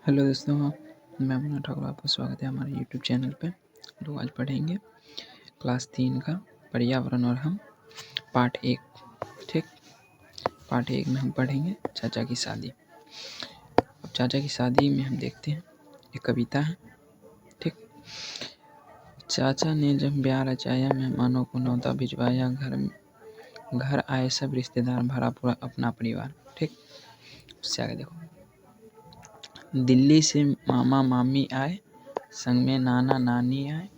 Hello दोस्तों, मैं मुन्ना ठाकुर, आपका स्वागत है हमारे यूट्यूब चैनल पे। तो आज पढ़ेंगे क्लास 3 का पर्यावरण और हम पार्ट 1। ठीक, पार्ट 1 में हम पढ़ेंगे चाचा की शादी। अब चाचा की शादी में हम देखते हैं, एक कविता है। ठीक, चाचा ने जब ब्याह रचाया, मेहमानों को न्योता भिजवाया, घर आए सब रिश्तेदार, भरा पूरा अपना परिवार। ठीक, उससे आगे देखो, दिल्ली से मामा मामी आए, संग में नाना नानी आए,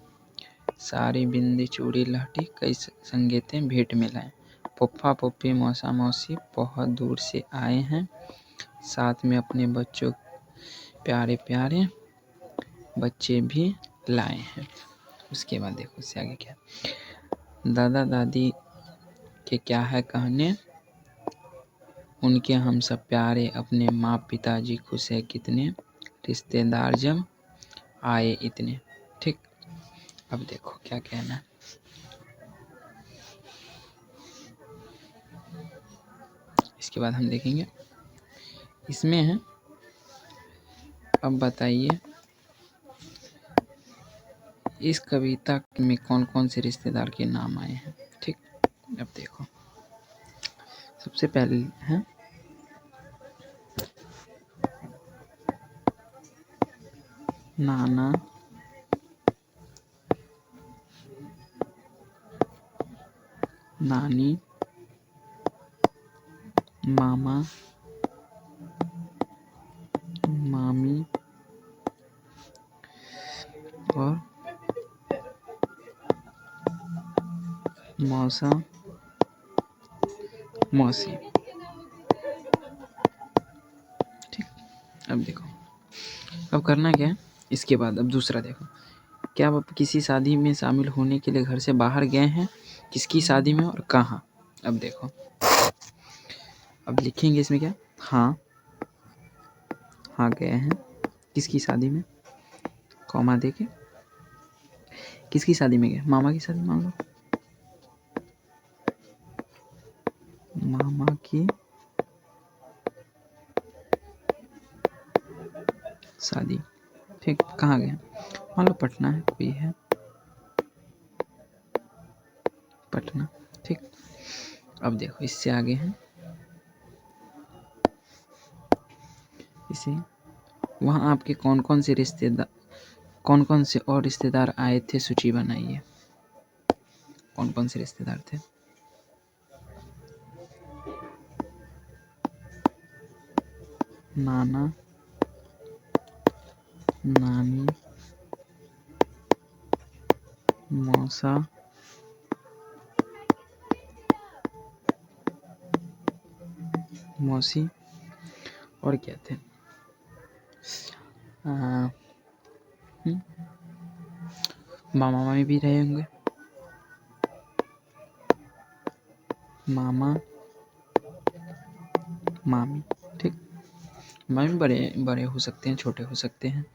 सारी बिंदी चूड़ी लहठी कई संगीतें भेंट में लाए, पप्पा पप्पी मौसा मौसी बहुत दूर से आए हैं, साथ में अपने बच्चों प्यारे प्यारे बच्चे भी लाए हैं। उसके बाद देखो उससे आगे क्या, दादा दादी के क्या है कहने, उनके हम सब प्यारे, अपने माँ पिताजी खुश है कितने, रिश्तेदार जब आए इतने। ठीक, अब देखो क्या कहना है। इसके बाद हम देखेंगे, इसमें है, अब बताइए इस कविता में कौन कौन से रिश्तेदार के नाम आए हैं। ठीक, अब देखो, सबसे पहले है नाना नानी, मामा मामी और मौसा मौसी। ठीक, अब देखो, अब करना क्या है। इसके बाद अब दूसरा देखो, क्या आप किसी शादी में शामिल होने के लिए घर से बाहर गए हैं, किसकी शादी में और कहाँ। अब देखो, अब लिखेंगे इसमें क्या, हाँ गए हैं, किसकी शादी में, कॉमा देके, किसकी शादी में गए, मामा की शादी मान लो, मामा की शादी। ठीक, कहाँ गए, मान लो पटना है, कोई है पटना। ठीक, अब देखो इससे आगे है, इसे वहाँ आपके कौन कौन से और रिश्तेदार आए थे, सूची बनाइए। कौन कौन से रिश्तेदार थे, नाना नानी, मौसा मौसी, और क्या थे, मामा मामी भी रहे होंगे, मामा मामी। ठीक, मामी बड़े हो सकते हैं, छोटे हो सकते हैं,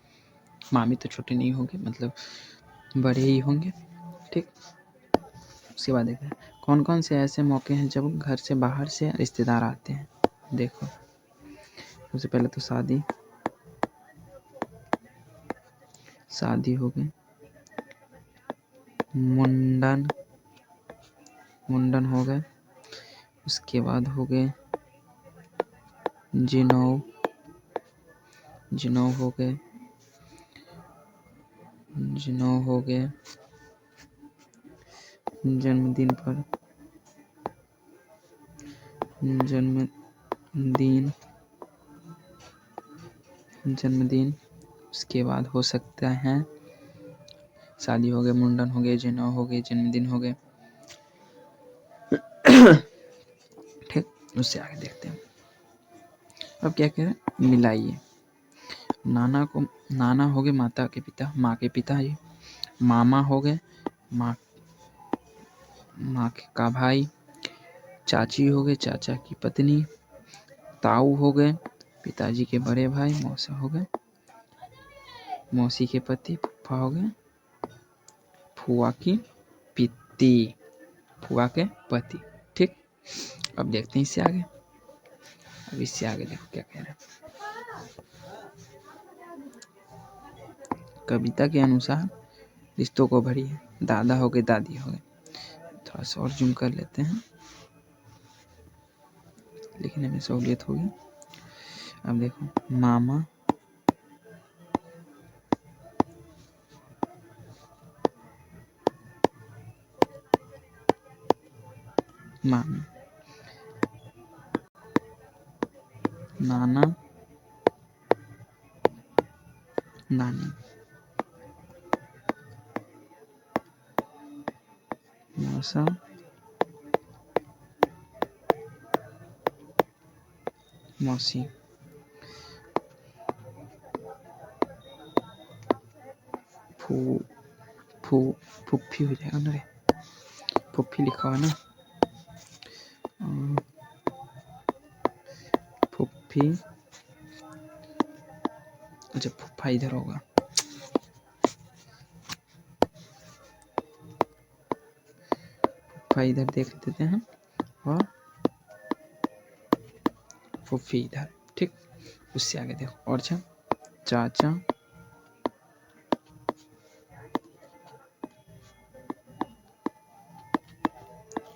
मामी तो छोटे नहीं होंगे, मतलब बड़े ही होंगे। ठीक, उसके बाद देखते हैं कौन कौन से ऐसे मौके हैं जब घर से बाहर से रिश्तेदार आते हैं। देखो, सबसे पहले तो शादी हो गई, मुंडन हो गए, उसके बाद हो गए जिनौ हो गए, जन्मदिन, उसके बाद हो सकता है शादी हो गए, मुंडन हो गए, जनेऊ हो गए, जन्मदिन हो गए। ठीक, उससे आगे देखते हैं। अब क्या कह रहे हैं, मिलाइए। नाना हो गए माता के पिता, माँ के पिताजी, मामा हो गए माँ का भाई, चाची हो गए चाचा की पत्नी, ताऊ हो गए पिताजी के बड़े भाई, मौसा हो गए मौसी के पति, फूफा हो गए फुआ के पति। ठीक, अब देखते हैं इससे आगे। अब इससे आगे देखो क्या कह रहे हैं, कविता के अनुसार रिश्तों को भरिए। दादा हो गए, दादी हो गए। थोड़ा सा और जूम कर लेते हैं, लिखने में सहूलियत होगी। अब देखो, मामा, मामी, नाना, नानी, मौसा, मौसी, फू फू फुफ्फी हो जाएगा ना रे, फुफ्फी लिखा हुआ ना, फुफ्फी, अच्छा फुफ्फा इधर होगा, फुफ्फा इधर देख देते हैं और फुफ्फी इधर, ठीक। उससे आगे देखो, और चाचा,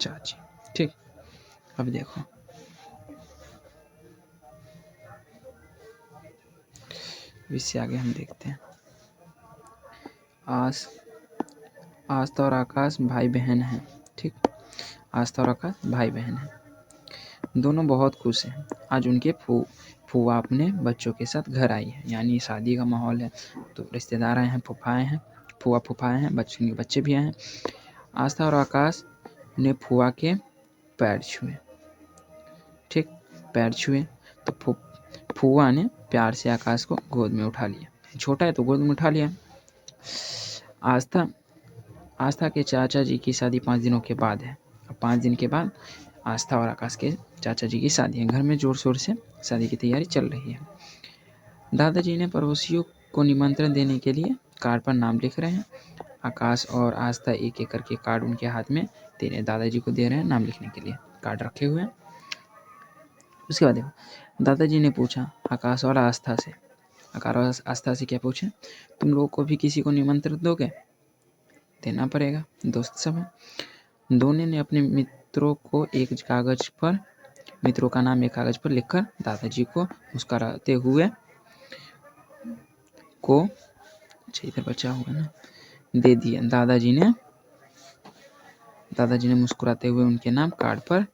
चाची, ठीक। अब देखो, इससे आगे हम देखते हैं, आस्था और आकाश भाई बहन हैं, ठीक। आस्था और आकाश भाई बहन हैं, दोनों बहुत खुश हैं। आज उनके फूफा अपने बच्चों के साथ घर आई है, यानी शादी का माहौल है, तो रिश्तेदार आए हैं, फूफा आए हैं, फूफा आए हैं, बच्चों के बच्चे भी आए हैं। आस्था और आकाश ने फूफा के पैर छुए, ठीक। पैर छुए तो फूफा ने प्यार से आकाश को गोद में उठा लिया, छोटा है तो गोद में उठा लिया। आस्था के चाचा जी की शादी 5 दिनों के बाद है। अब 5 दिन के बाद आस्था और आकाश के चाचा जी की शादी है। घर में ज़ोर शोर से शादी की तैयारी चल रही है। दादाजी ने पड़ोसियों को निमंत्रण देने के लिए कार्ड पर नाम लिख रहे हैं। आकाश और आस्था एक एक करके कार्ड उनके हाथ में दे रहे हैं, दादाजी को दे रहे हैं नाम लिखने के लिए, कार्ड रखे हुए हैं। उसके बाद देखो, दादाजी ने पूछा आकाश और आस्था से, क्या पूछे, तुम लोगों को भी किसी को निमंत्रण दोगे? देना पड़ेगा, दोस्त सब है। दोनों ने अपने मित्रों का नाम एक कागज पर लिखकर दादाजी को मुस्कुराते हुए इधर बचा हुआ ना, दे दिया। दादाजी ने मुस्कुराते हुए उनके नाम कार्ड पर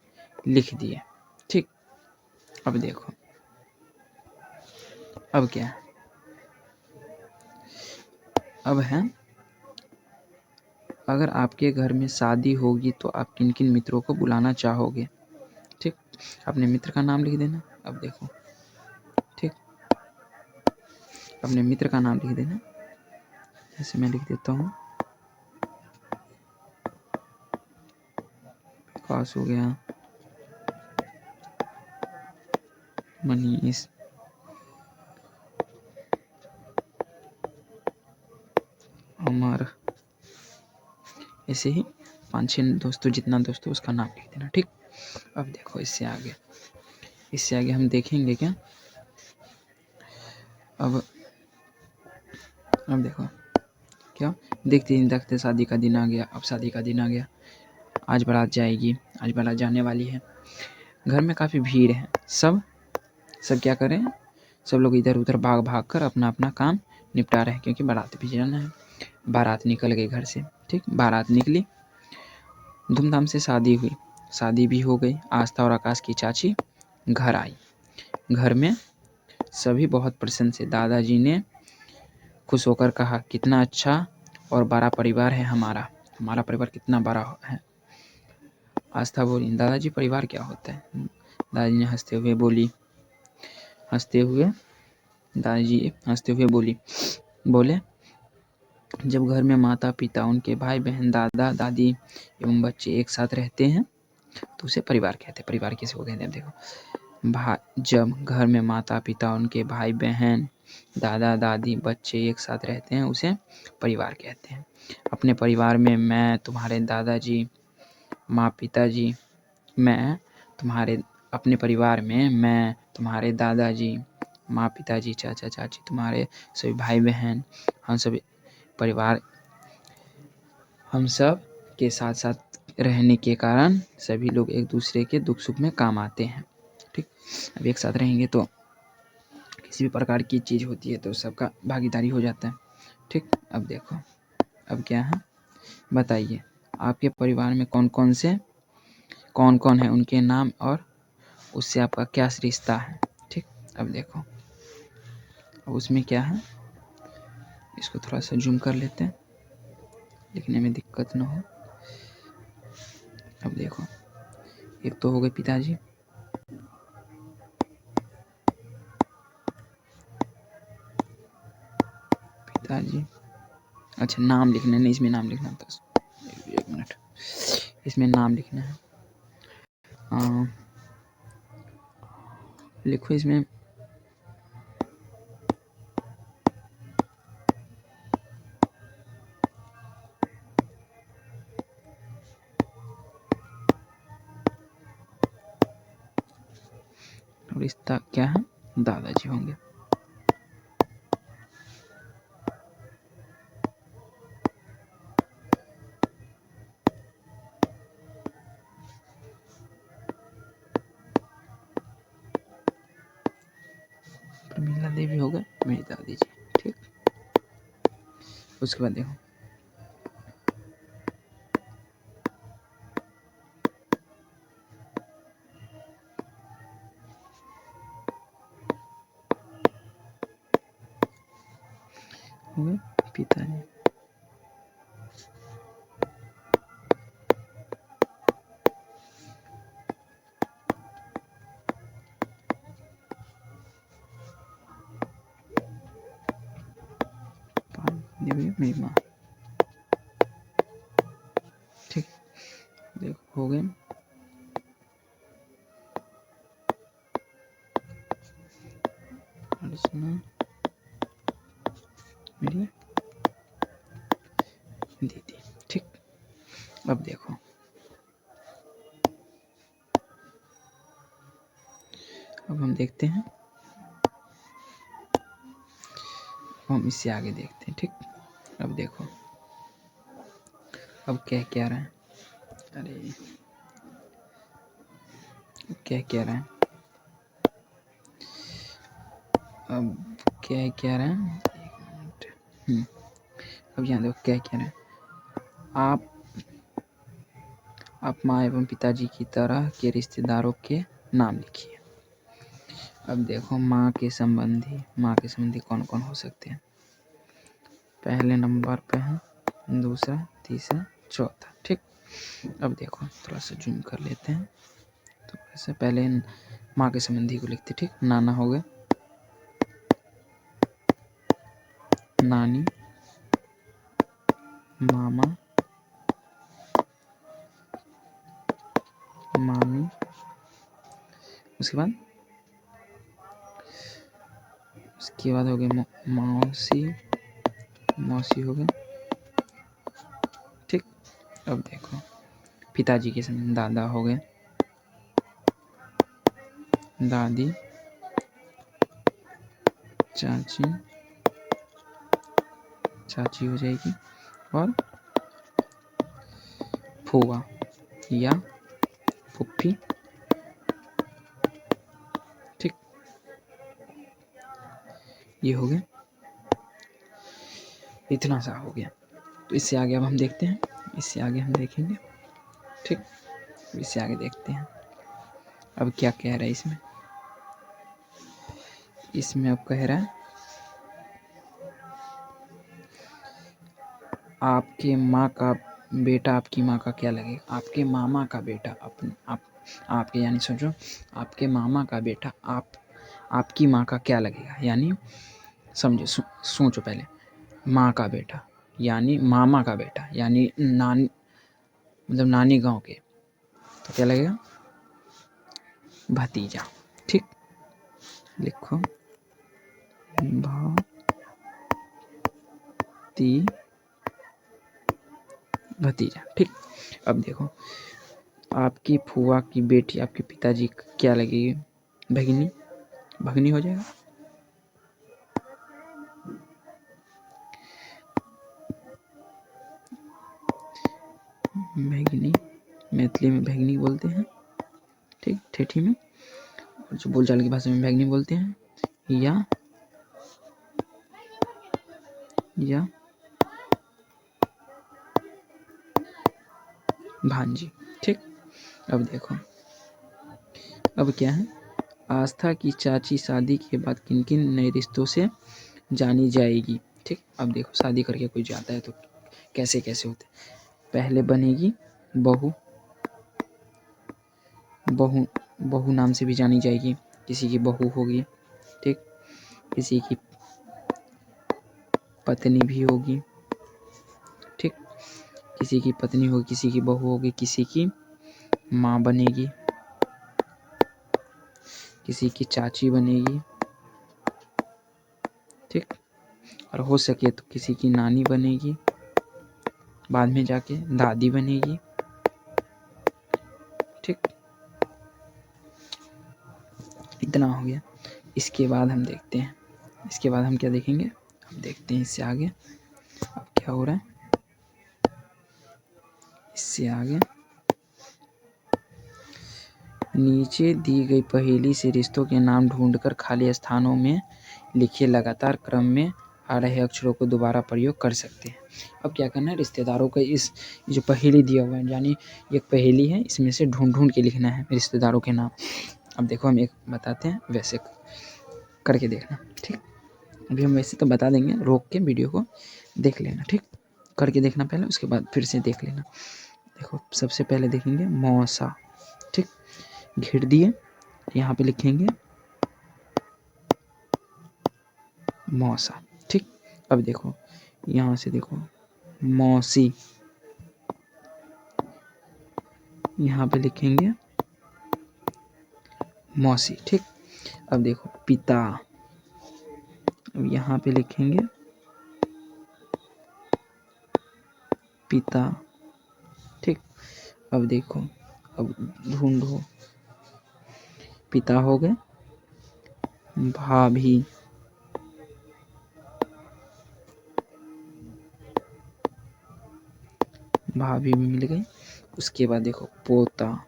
लिख दिए, ठीक। अब देखो, अब क्या है, अब है, अगर आपके घर में शादी होगी तो आप किन किन मित्रों को बुलाना चाहोगे, ठीक। अपने मित्र का नाम लिख देना। अब देखो, ठीक, अपने मित्र का नाम लिख देना, जैसे मैं लिख देता हूँ, विकास हो गया, मनीष, अमर, ऐसे ही 5-6 दोस्तों, जितना दोस्तों उसका नाम लिख देना, ठीक। अब देखो, इससे आगे हम देखेंगे क्या, अब देखो क्या, देखते शादी का दिन आ गया। अब शादी का दिन आ गया, आज बारात जाएगी, आज बारात जाने वाली है। घर में काफ़ी भीड़ है, सब क्या कर रहे हैं, सब लोग इधर उधर भाग कर अपना अपना काम निपटा रहे हैं, क्योंकि बारात भी जाना है। बारात निकल गई घर से, ठीक। बारात निकली, धूमधाम से शादी हुई, शादी भी हो गई। आस्था और आकाश की चाची घर आई। घर में सभी बहुत प्रसन्न थे। दादाजी ने खुश होकर कहा, कितना अच्छा और बड़ा परिवार है हमारा परिवार कितना बड़ा है। आस्था बोली, दादाजी परिवार क्या होता है? दादाजी ने हंसते हुए बोले, जब घर में माता पिता, उनके भाई बहन, दादा दादी एवं बच्चे एक साथ रहते हैं तो उसे परिवार कहते हैं। परिवार किसी को कहते हैं? देखो, जब घर में माता पिता, उनके भाई बहन, दादा दादी, बच्चे एक साथ रहते हैं उसे परिवार कहते हैं। अपने परिवार में मैं तुम्हारे दादाजी, अपने परिवार में मैं, तुम्हारे दादाजी, माँ, पिताजी, चाचा, चाची, तुम्हारे सभी भाई बहन, हम सभी परिवार, हम सब के साथ साथ रहने के कारण सभी लोग एक दूसरे के दुख सुख में काम आते हैं। ठीक, अब एक साथ रहेंगे तो किसी भी प्रकार की चीज़ होती है तो सबका भागीदारी हो जाता है। ठीक, अब देखो अब क्या है, बताइए आपके परिवार में कौन कौन है, उनके नाम और उससे आपका क्या रिश्ता है। ठीक, अब देखो अब उसमें क्या है, इसको थोड़ा सा जूम कर लेते हैं, लिखने में दिक्कत ना हो। अब देखो एक तो हो गए पिताजी, अच्छा नाम लिखना नहीं, इसमें नाम लिखना था, एक मिनट, इसमें नाम लिखना है। लिखो इसमें रिश्ता क्या है, दादाजी होंगे। प्रमीला देवी हो गए मेरी दादी जी। ठीक, उसके बाद देखो हो गए पिताजी, देवी मेरी माँ। ठीक, देखो हो गए। मेरी दीदी। ठीक, अब देखो अब हम देखते हैं, हम इससे आगे देखते हैं। ठीक, अब देखो अब क्या कह रहा है, अरे क्या कह रहा है, अब क्या कह रहा है, एक मिनट। अब यहाँ देखो क्या कह रहा है, आप माँ एवं पिताजी की तरह के रिश्तेदारों के नाम लिखिए। अब देखो माँ के संबंधी कौन कौन हो सकते हैं। पहले नंबर पे है, दूसरा, तीसरा, चौथा। ठीक, अब देखो थोड़ा सा जूम कर लेते हैं। तो ऐसे पहले माँ के संबंधी को लिखते। ठीक, नाना हो गए, नानी, मामा, मामी, उसके बाद हो गए मौसी हो गए। ठीक, अब देखो पिताजी के संबंध, दादा हो गए, दादी, चाची हो जाएगी, और फूआ या फुफ्फी। ठीक, ये हो गया, इतना सा हो गया। तो इससे आगे अब हम देखते हैं, इससे आगे हम देखेंगे। ठीक, इससे आगे देखते हैं अब क्या कह रहा है इसमें अब कह रहा है आपके माँ का बेटा आपकी माँ का क्या लगेगा, आपके मामा का बेटा आपके, यानी सोचो आपके मामा का बेटा आपकी माँ का क्या लगेगा, यानी समझो, सोचो पहले, माँ का बेटा यानी मामा का बेटा यानी नानी, मतलब नानी गांव के, तो क्या लगेगा, भतीजा। ठीक, लिखो भतीजा। ठीक, अब देखो आपकी फूआ की बेटी आपके पिताजी क्या लगेगी, भगिनी हो जाएगा। भैगिनी, मैथिली में भैगिनी बोलते हैं, ठीक, ठेठी में, और जो बोलचाल की भाषा में भैगिनी बोलते हैं, या भांजी, ठीक। अब देखो, अब क्या है, आस्था की चाची शादी के बाद किन किन नए रिश्तों से जानी जाएगी, ठीक। अब देखो, शादी करके कोई जाता है तो कैसे कैसे होते, पहले बनेगी बहू, बहू नाम से भी जानी जाएगी, किसी की बहू होगी, ठीक, किसी की पत्नी भी होगी, ठीक, किसी की पत्नी होगी, किसी की बहू होगी, किसी की माँ बनेगी, किसी की चाची बनेगी, ठीक, और हो सके तो किसी की नानी बनेगी, बाद में जाके दादी बनेगी, ठीक। इतना हो गया। इसके बाद हम देखते हैं, इसके बाद हम क्या देखेंगे, अब देखते हैं इससे आगे अब क्या हो रहा है। इससे आगे नीचे दी गई पहेली से रिश्तों के नाम ढूंढकर खाली स्थानों में लिखे, लगातार क्रम में आ रहे अक्षरों को दोबारा प्रयोग कर सकते हैं। अब क्या करना है, रिश्तेदारों का इस जो पहेली दिया हुआ है, यानी एक पहेली है, इसमें से ढूंढ ढूंढ के लिखना है रिश्तेदारों के नाम। अब देखो, हम एक बताते हैं, वैसे करके देखना, ठीक। अभी हम वैसे तो बता देंगे, रोक के वीडियो को देख लेना, ठीक, करके देखना पहले, उसके बाद फिर से देख लेना। देखो, सबसे पहले देखेंगे मौसा, ठीक, घेर दिए, यहाँ पे लिखेंगे मौसा, ठीक। अब देखो, यहाँ से देखो मौसी, यहाँ पे लिखेंगे मौसी, ठीक। अब देखो पिता, अब यहाँ पे लिखेंगे पिता, ठीक। अब देखो, अब ढूंढो, पिता हो गए, भाभी, भाभी भी मिल गई। उसके बाद देखो पोता,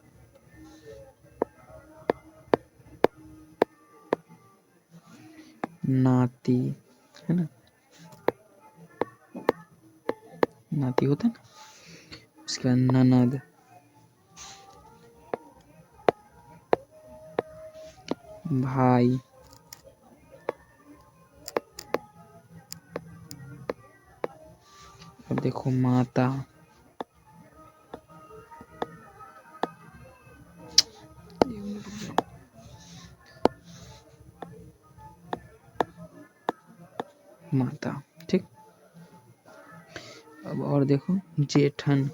नाती, है ना, नाती होता है ना। उसके बाद ननद, भाई, अब देखो माता, माता, ठीक। अब और देखो जेठन,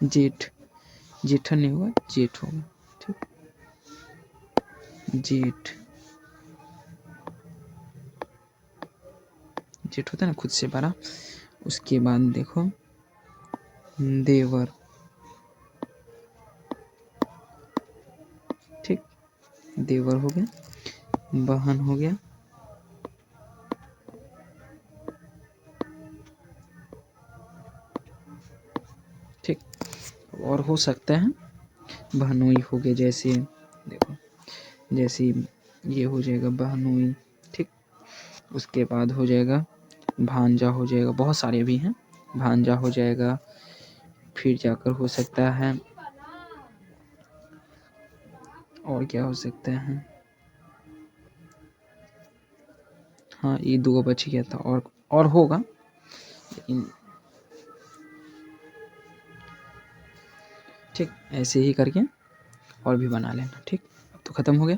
जेठ, जेठन नहीं होगा, जेठ होगा, ठीक, जेठ, जेठ होता है ना खुद से बड़ा। उसके बाद देखो देवर, ठीक, देवर हो गया, बहन हो गया, ठीक। और हो सकता है बहनोई हो गए, जैसे देखो, जैसे ये हो जाएगा बहनोई, ठीक। उसके बाद हो जाएगा भांजा, हो जाएगा, बहुत सारे भी हैं, भांजा हो जाएगा। फिर जाकर हो सकता है, और क्या हो सकता है, हाँ ये दो बच गया था, और होगा, लेकिन ठीक, ऐसे ही करके और भी बना लेना, ठीक। अब तो ख़त्म हो गया,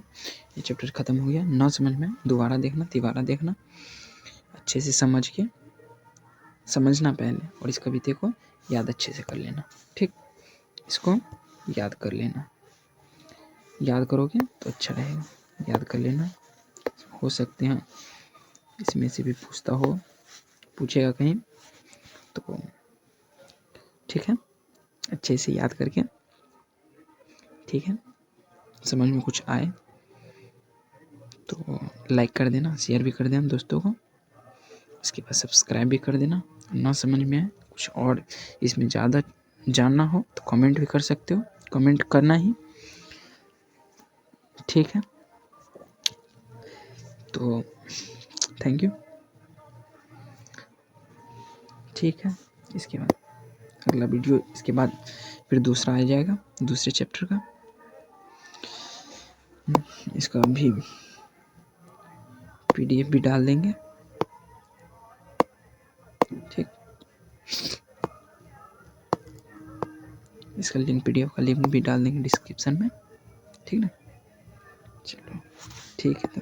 ये चैप्टर ख़त्म हो गया। ना समझ में दोबारा देखना, तिबारा देखना, अच्छे से समझ के समझना पहले, और इस कविते को याद अच्छे से कर लेना, ठीक। इसको याद कर लेना, याद करोगे तो अच्छा रहेगा, याद कर लेना। हो सकते हैं इसमें से भी पूछता हो, पूछेगा कहीं, तो ठीक है, अच्छे से याद करके, ठीक है, समझ में कुछ आए तो लाइक कर देना, शेयर भी कर देना दोस्तों को, उसके बाद सब्सक्राइब भी कर देना। ना समझ में आए कुछ और इसमें ज़्यादा जानना हो तो कमेंट भी कर सकते हो, कमेंट करना ही, ठीक है। तो थैंक यू। ठीक है, इसके बाद अगला वीडियो, इसके बाद फिर दूसरा आ जाएगा, दूसरे चैप्टर का। इसका भी PDF भी डाल देंगे, ठीक। इसका लिंक, PDF का लिंक भी डाल देंगे डिस्क्रिप्शन में, ठीक ना। चलो ठीक है, तो